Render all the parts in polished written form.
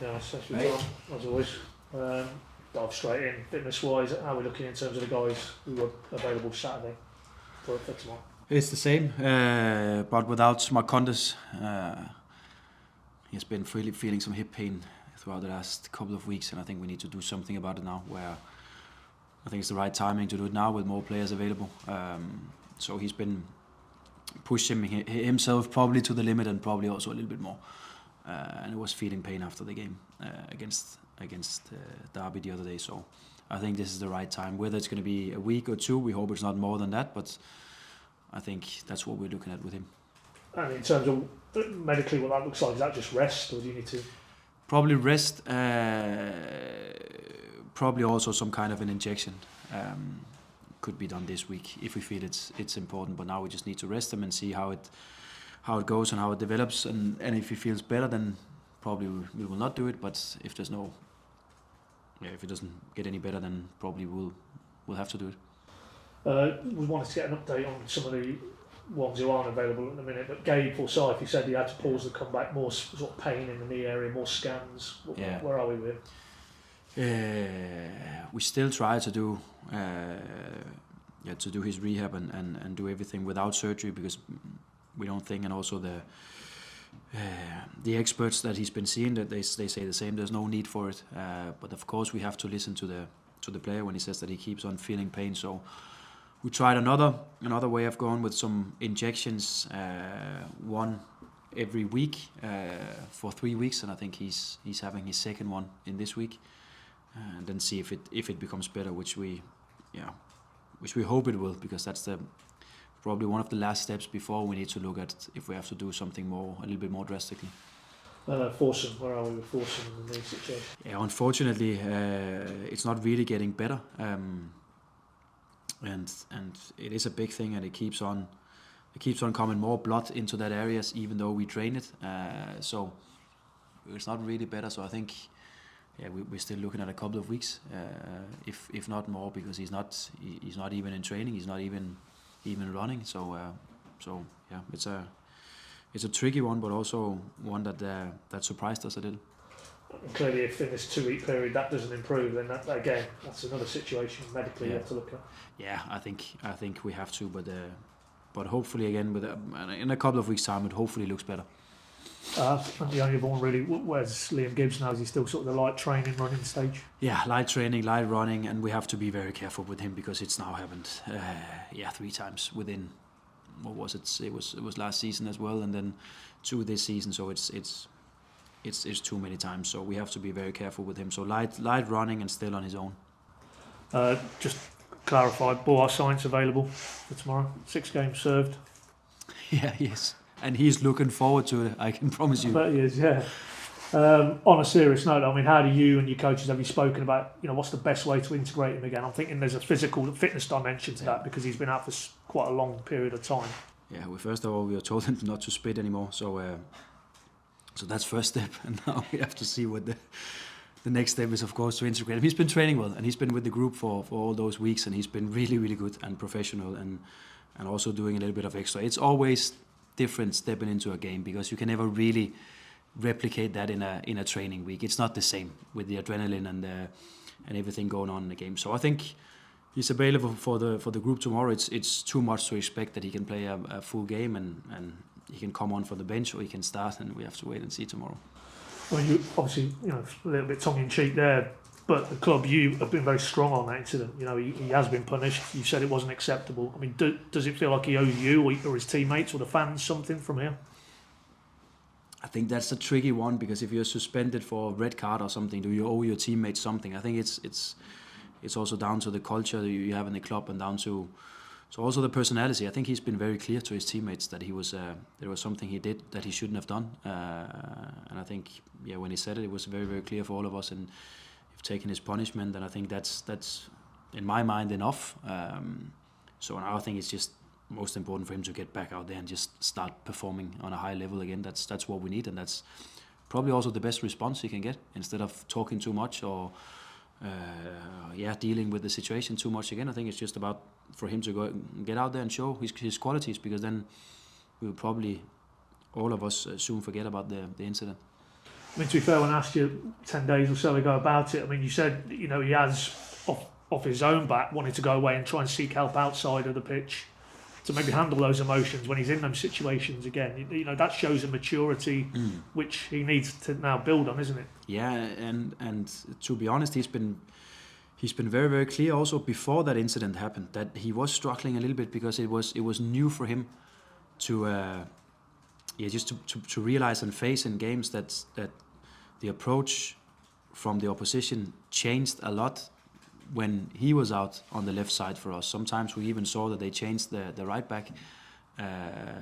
Yes, as always. Dive straight in. Fitness-wise, how are we looking in terms of the guys who were available Saturday for tomorrow? It's the same, but without Marcondes. He's been really feeling some hip pain throughout the last couple of weeks, and I think we need to do something about it now, where I think it's the right timing to do it now with more players available. So he's been pushing himself probably to the limit and probably also a little bit more. And it was feeling pain after the game against Derby the other day. So I think this is the right time. Whether it's going to be a week or two, we hope it's not more than that. But I think that's what we're looking at with him. And in terms of medically, what that looks like, is that just rest, or do you need to? Probably rest. Probably also some kind of an injection. Could be done this week if we feel it's important. But now we just need to rest him and see how it goes and how it develops. And if he feels better, then probably we will not do it. But if there's if it doesn't get any better, then probably we'll have to do it. We wanted to get an update on some of the ones who aren't available at the minute, but Gabe Forsyth, he said he had to pause the comeback, more sort of pain in the knee area, more scans. Where are we with him? We still try to do his rehab and do everything without surgery, because we don't think, and also the experts that he's been seeing, that they say the same. There's no need for it, but of course we have to listen to the player when he says that he keeps on feeling pain. So we tried another way of going with some injections, one every week for 3 weeks, and I think he's having his second one in this week, and then see if it becomes better, which we hope it will, because that's probably one of the last steps before we need to look at if we have to do something a little bit more drastically. Forsen, where are we with Forsen in the knee situation? Yeah, unfortunately, it's not really getting better. And it is a big thing, and it keeps on coming more blood into that areas, even though we drain it. So it's not really better. So I think, we're still looking at a couple of weeks, if not more, because he's not even in training. He's not even running. So it's a tricky one, but also one that surprised us a little. And clearly, if in this 2-week period that doesn't improve, then that's another situation medically you have to look at. Yeah, I think we have to, but hopefully again in a couple of weeks' time, it hopefully looks better. And the only one really, where's Liam Gibbs now? Is he still sort of the light training, running stage? Yeah, light training, light running, and we have to be very careful with him, because it's now happened 3 times within. What was it? It was last season as well, and then 2 this season. So it's too many times, so we have to be very careful with him. So light running and still on his own. Just clarify, Borja Sainz available for tomorrow. 6 games served. Yeah, yes, and he's looking forward to it, I can promise you. I bet he is, yeah. On a serious note, I mean, how do you and your coaches, have you spoken about, what's the best way to integrate him again? I'm thinking there's a physical fitness dimension to that, because he's been out for quite a long period of time. Yeah, first of all, we were told him not to spit anymore, so that's first step, and now we have to see what the next step is, of course, to integrate him. He's been training well, and he's been with the group for all those weeks, and he's been really, really good and professional, and also doing a little bit of extra. It's always different stepping into a game, because you can never really replicate that in a training week. It's not the same with the adrenaline and everything going on in the game. So I think he's available for the group tomorrow. It's too much to expect that he can play a full game, and he can come on for the bench, or he can start, and we have to wait and see tomorrow. I mean, you obviously, a little bit tongue-in-cheek there, but the club, you have been very strong on that incident. He has been punished. You said it wasn't acceptable. I mean, does it feel like he owes you or his teammates or the fans something from here? I think that's a tricky one, because if you're suspended for a red card or something, do you owe your teammates something? I think it's also down to the culture that you have in the club, and down to also the personality. I think he's been very clear to his teammates that there was something he did that he shouldn't have done, and I think when he said it was very, very clear for all of us, and he's taken his punishment, and I think that's in my mind enough. So now I think it's just most important for him to get back out there and just start performing on a high level again. That's what we need, and that's probably also the best response he can get, instead of talking too much or dealing with the situation too much again. I think it's just about for him to go get out there and show his qualities, because then we will probably all of us soon forget about the incident. I mean, to be fair, when I asked you 10 days or so ago about it, I mean, you said, he has, off his own back, wanted to go away and try and seek help outside of the pitch to maybe handle those emotions when he's in those situations again. That shows a maturity which he needs to now build on, isn't it? Yeah, and to be honest, he's been very, very clear also before that incident happened that he was struggling a little bit because it was new for him to just to realize and face in games that the approach from the opposition changed a lot when he was out on the left side for us. Sometimes we even saw that they changed the right back.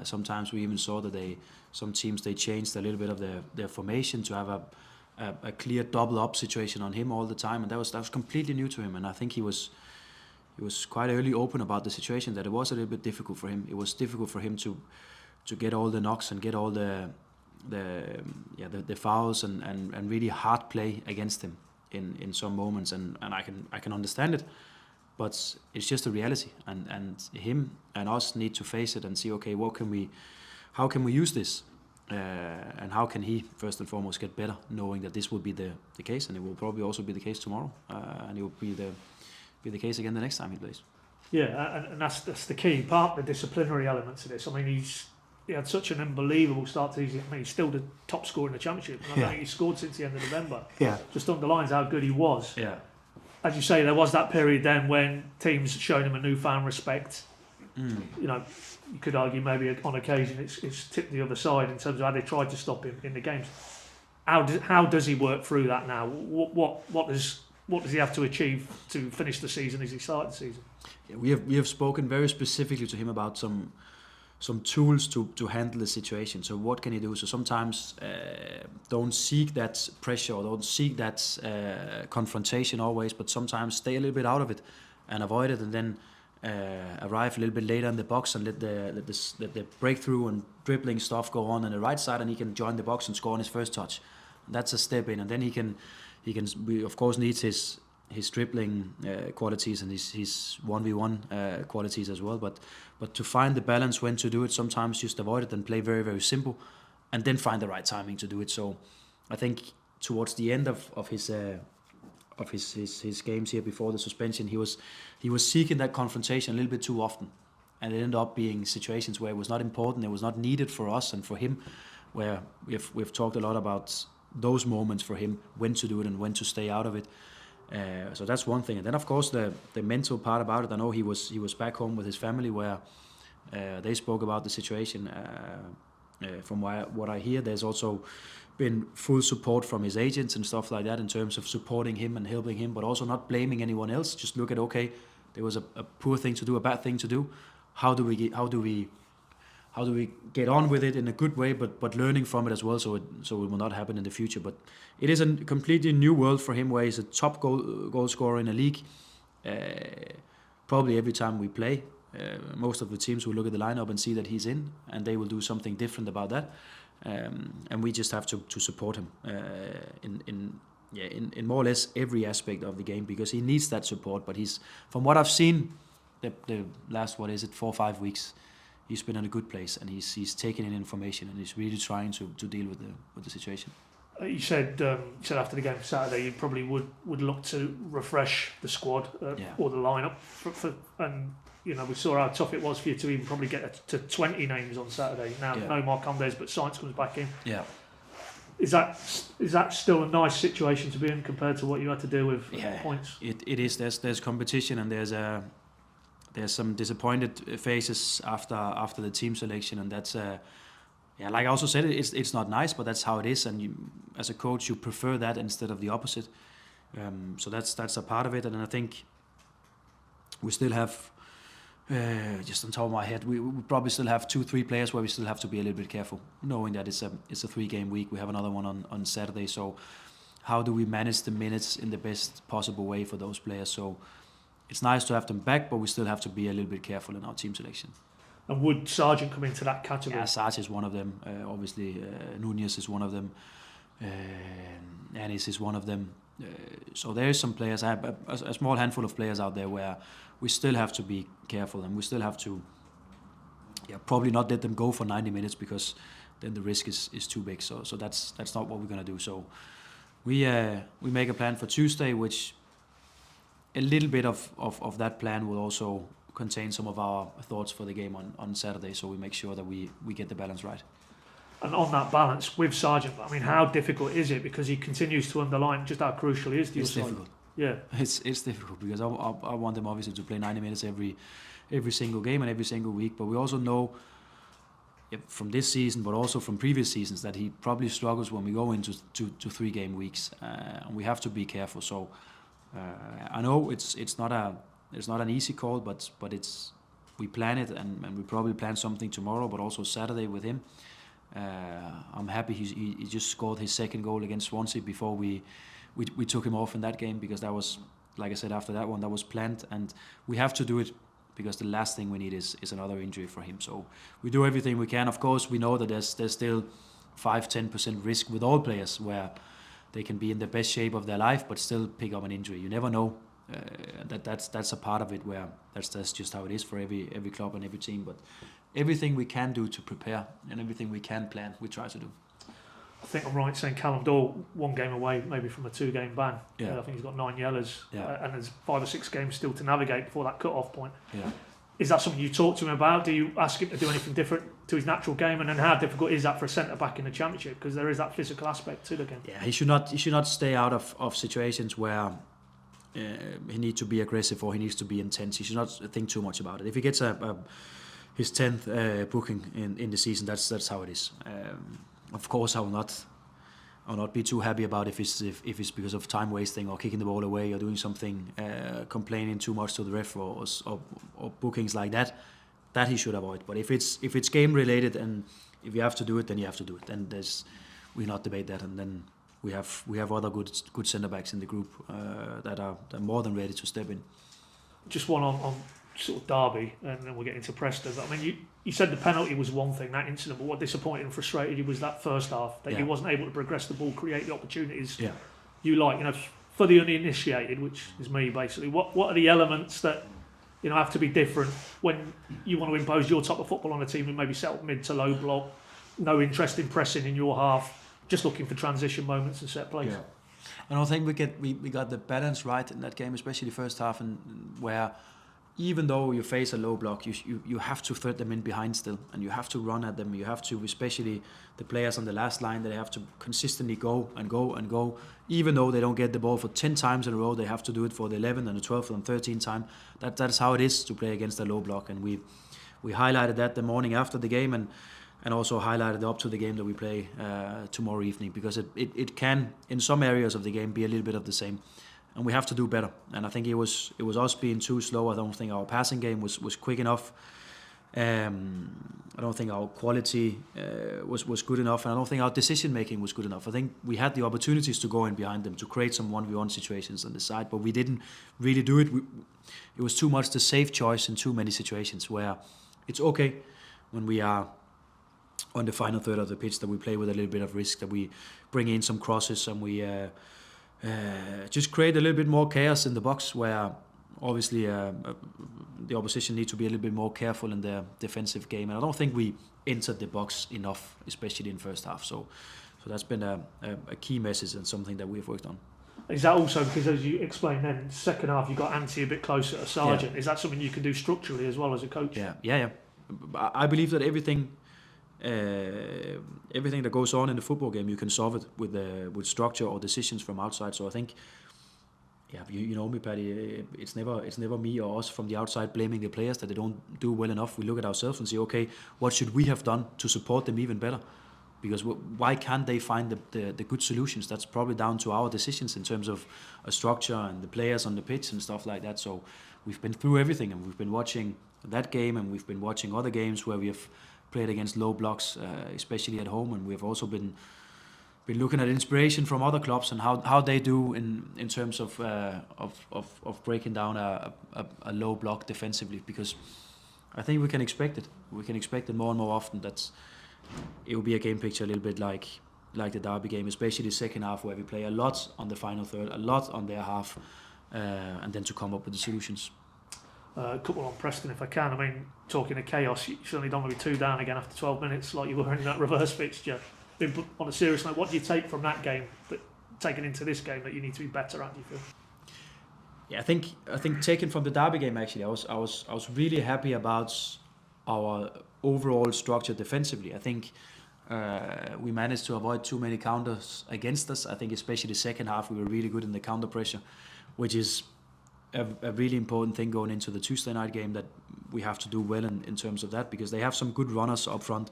Sometimes we even saw that some teams changed a little bit of their formation to have a clear double up situation on him all the time, and that was completely new to him. And I think he was quite early open about the situation, that it was a little bit difficult for him. It was difficult for him to get all the knocks and get all the fouls and really hard play against him in some moments, and I can understand it, but it's just a reality, and him and us need to face it and see, okay, how can we use this, and how can he first and foremost get better, knowing that this will be the case, and it will probably also be the case tomorrow, and it will be the case again the next time he plays. Yeah, and that's the key part, the disciplinary elements of this. I mean, he had such an unbelievable start to the season. I mean, he's still the top scorer in the Championship. And I think he scored since the end of November. Yeah. Just underlines how good he was. Yeah. As you say, there was that period then when teams showed him a newfound respect. You could argue maybe on occasion it's tipped the other side in terms of how they tried to stop him in the games. How does he work through that now? What does he have to achieve to finish the season as he started the season? Yeah, we have spoken very specifically to him about some tools to handle the situation. So what can he do? So sometimes don't seek that pressure or don't seek that confrontation always, but sometimes stay a little bit out of it and avoid it, and then arrive a little bit later in the box and let the breakthrough and dribbling stuff go on the right side, and he can join the box and score on his first touch. That's a step in, and then he can of course needs his dribbling qualities and his 1v1 qualities as well, but to find the balance when to do it, sometimes just avoid it and play very, very simple, and then find the right timing to do it. So I think towards the end of his games here before the suspension, he was seeking that confrontation a little bit too often, and it ended up being situations where it was not important, it was not needed for us and for him, where we've talked a lot about those moments for him, when to do it and when to stay out of it. So that's one thing, and then of course the mental part about it. I know he was back home with his family where they spoke about the situation. From what I hear, there's also been full support from his agents and stuff like that in terms of supporting him and helping him, but also not blaming anyone else. Just look at, okay, there was a poor thing to do, a bad thing to do. How do we get on with it in a good way, but learning from it as well, so it will not happen in the future. But it is a completely new world for him, where he's a top goal scorer in the league. Probably every time we play, most of the teams will look at the lineup and see that he's in, and they will do something different about that. And we just have to support him in more or less every aspect of the game, because he needs that support. But he's, from what I've seen, the last 4 or 5 weeks, he's been in a good place, and he's taking in information, and he's really trying to deal with the situation. You said after the game for Saturday you probably would look to refresh the squad or the lineup, and we saw how tough it was for you to even probably get to 20 names on Saturday. Now no Marcondes, but Sainz comes back in. Yeah. Is that still a nice situation to be in compared to what you had to deal with points? It is. There's competition, and there's some disappointed faces after the team selection, and that's like I also said, it's not nice, but that's how it is, and as a coach you prefer that instead of the opposite. So that's a part of it, and I think we still have, just on top of my head, we probably still have 2-3 players where we still have to be a little bit careful, knowing that it's a 3-game week. We have another one on Saturday, so how do we manage the minutes in the best possible way for those players? So it's nice to have them back, but we still have to be a little bit careful in our team selection. And would Sargent come into that category? Yeah, Sargent is one of them. Obviously, Nunez is one of them. Anis is one of them. So there is some players. I have a small handful of players out there where we still have to be careful, and we still have to probably not let them go for 90 minutes, because then the risk is too big. So that's not what we're gonna do. So we make a plan for Tuesday, which a little bit of that plan will also contain some of our thoughts for the game on Saturday. So we make sure that we get the balance right. And on that balance with Sargent, I mean, how difficult is it? Because he continues to underline just how crucial he is to your side. Difficult. Yeah, it's difficult because I want them obviously to play 90 minutes every single game and every single week. But we also know from this season, but also from previous seasons, that he probably struggles when we go into 3-game weeks, and we have to be careful. So I know it's not an easy call, but we plan it, and we probably plan something tomorrow, but also Saturday with him. I'm happy he just scored his second goal against Swansea before we took him off in that game, because that was, like I said, after that one, that was planned, and we have to do it because the last thing we need is another injury for him. So we do everything we can. Of course, we know that there's still 5-10% risk with all players where they can be in the best shape of their life but still pick up an injury. You never know. That's a part of it where that's just how it is for every club and every team. But everything we can do to prepare and everything we can plan, we try to do. I think I'm right saying Callum Doyle 1 game away maybe from a 2-game ban. Yeah. I think he's got 9 yellows, Yeah. and there's 5 or 6 games still to navigate before that cut-off point. Yeah. Is that something you talk to him about? Do you ask him to do anything different to his natural game? And then how difficult is that for a centre-back in the Championship? Because there is that physical aspect to the game. Yeah, he should not stay out of situations where he needs to be aggressive or he needs to be intense. He should not think too much about it. If he gets his 10th booking in the season, that's how it is. Of course, I will not be too happy about if it's because of time wasting or kicking the ball away or doing something, complaining too much to the ref or bookings like that. That he should avoid. But if it's game related and if you have to do it, then you have to do it. And we not debate that. And then we have other good centre backs in the group that are more than ready to step in. Just one on sort of Derby, and then we'll get into Preston. I mean, you said the penalty was one thing, that incident, but what disappointed and frustrated you was that first half, that he wasn't able to progress the ball, create the opportunities you like. You know, for the uninitiated, which is me basically, what are the elements that, you know, have to be different when you want to impose your type of football on a team and maybe settle mid to low block, no interest in pressing in your half, just looking for transition moments and set plays? Yeah. And I think we got the balance right in that game, especially the first half, and where even though you face a low block, you have to thread them in behind still, and you have to run at them. You have to, especially the players on the last line, they have to consistently go and go and go. Even though they don't get the ball for 10 times in a row, they have to do it for the 11th and the 12th and 13th time. That's how it is to play against a low block, and we highlighted that the morning after the game, and also highlighted up to the game that we play tomorrow evening, because it can, in some areas of the game, be a little bit of the same. And we have to do better. And I think it was us being too slow. I don't think our passing game was quick enough. I don't think our quality was good enough, and I don't think our decision making was good enough. I think we had the opportunities to go in behind them, to create some 1v1 situations on the side, but we didn't really do it. It was too much the safe choice in too many situations, where it's okay when we are on the final third of the pitch that we play with a little bit of risk, that we bring in some crosses, and we just create a little bit more chaos in the box, where obviously the opposition need to be a little bit more careful in their defensive game. And I don't think we entered the box enough, especially in first half. So that's been a key message and something that we've worked on. Is that also because, as you explained then, second half you got Ante a bit closer to Sargent? Is that something you can do structurally as well as a coach? Yeah. I believe that everything that goes on in the football game, you can solve it with structure or decisions from outside. So I think, you know me, Paddy. It's never me or us from the outside blaming the players that they don't do well enough. We look at ourselves and say, okay, what should we have done to support them even better? Because why can't they find the good solutions? That's probably down to our decisions in terms of a structure and the players on the pitch and stuff like that. So we've been through everything, and we've been watching that game, and we've been watching other games where we have played against low blocks, especially at home, and we've also been looking at inspiration from other clubs and how they do in terms of breaking down a low block defensively, because I think we can expect it. We can expect it more and more often. It will be a game picture a little bit like the Derby game, especially the second half, where we play a lot on the final third, a lot on their half, and then to come up with the solutions. A couple on Preston if I can. I mean, talking of chaos, you certainly don't want to be 2 down again after 12 minutes like you were in that reverse fixture. On a serious note, what do you take from that game, taken into this game, that you need to be better at, do you feel? Yeah, I think taken from the Derby game, actually, I was really happy about our overall structure defensively. I think we managed to avoid too many counters against us. I think especially the second half we were really good in the counter pressure, which is a really important thing going into the Tuesday night game, that we have to do well in terms of that, because they have some good runners up front,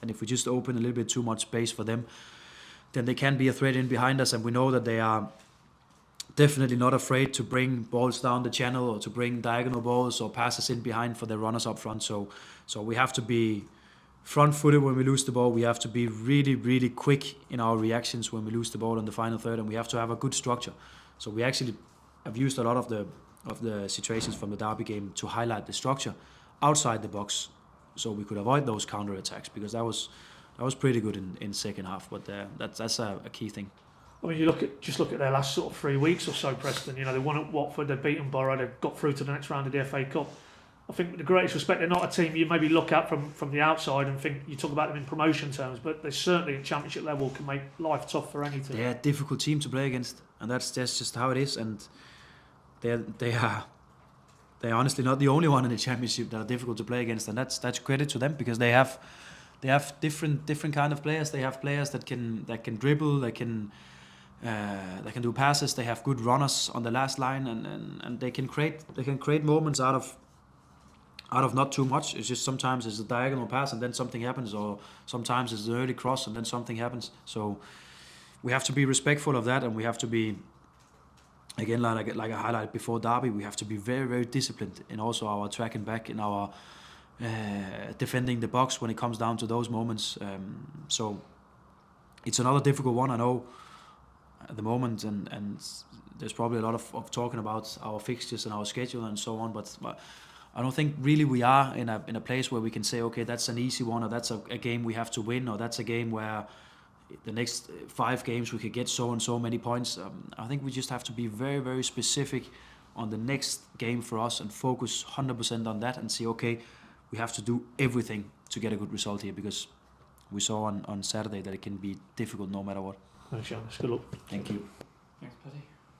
and if we just open a little bit too much space for them, then they can be a threat in behind us, and we know that they are definitely not afraid to bring balls down the channel or to bring diagonal balls or passes in behind for their runners up front. So we have to be front-footed when we lose the ball. We have to be really, really quick in our reactions when we lose the ball in the final third, and we have to have a good structure. So we actually have used a lot of the situations from the Derby game to highlight the structure outside the box, so we could avoid those counter attacks, because that was pretty good in second half. But that's a key thing. I mean, you look at their last sort of 3 weeks or so, Preston. You know, they won at Watford, they've beaten Borough, they've got through to the next round of the FA Cup. I think, with the greatest respect, they're not a team you maybe look at from the outside and think, you talk about them in promotion terms, but they certainly at Championship level can make life tough for any team. They're a difficult team to play against, and that's just how it is. And they're honestly not the only one in the Championship that are difficult to play against, and that's credit to them, because they have different kind of players. They have players that can dribble, they can do passes. They have good runners on the last line, and they can create moments out of not too much. It's just sometimes it's a diagonal pass and then something happens, or sometimes it's an early cross and then something happens. So we have to be respectful of that, and we have to be, again, like I highlighted before Derby, we have to be very, very disciplined in also our tracking back, in our defending the box when it comes down to those moments. So it's another difficult one, I know, at the moment, and there's probably a lot of talking about our fixtures and our schedule and so on, but I don't think really we are in a place where we can say, okay, that's an easy one, or that's a game we have to win, or that's a game where the next 5 games we could get so and so many points. I think we just have to be very, very specific on the next game for us and focus 100% on that, and see, okay, we have to do everything to get a good result here, because we saw on Saturday that it can be difficult no matter what. Thanks, Johannes. Good luck. Thank you. Thanks, Paddy.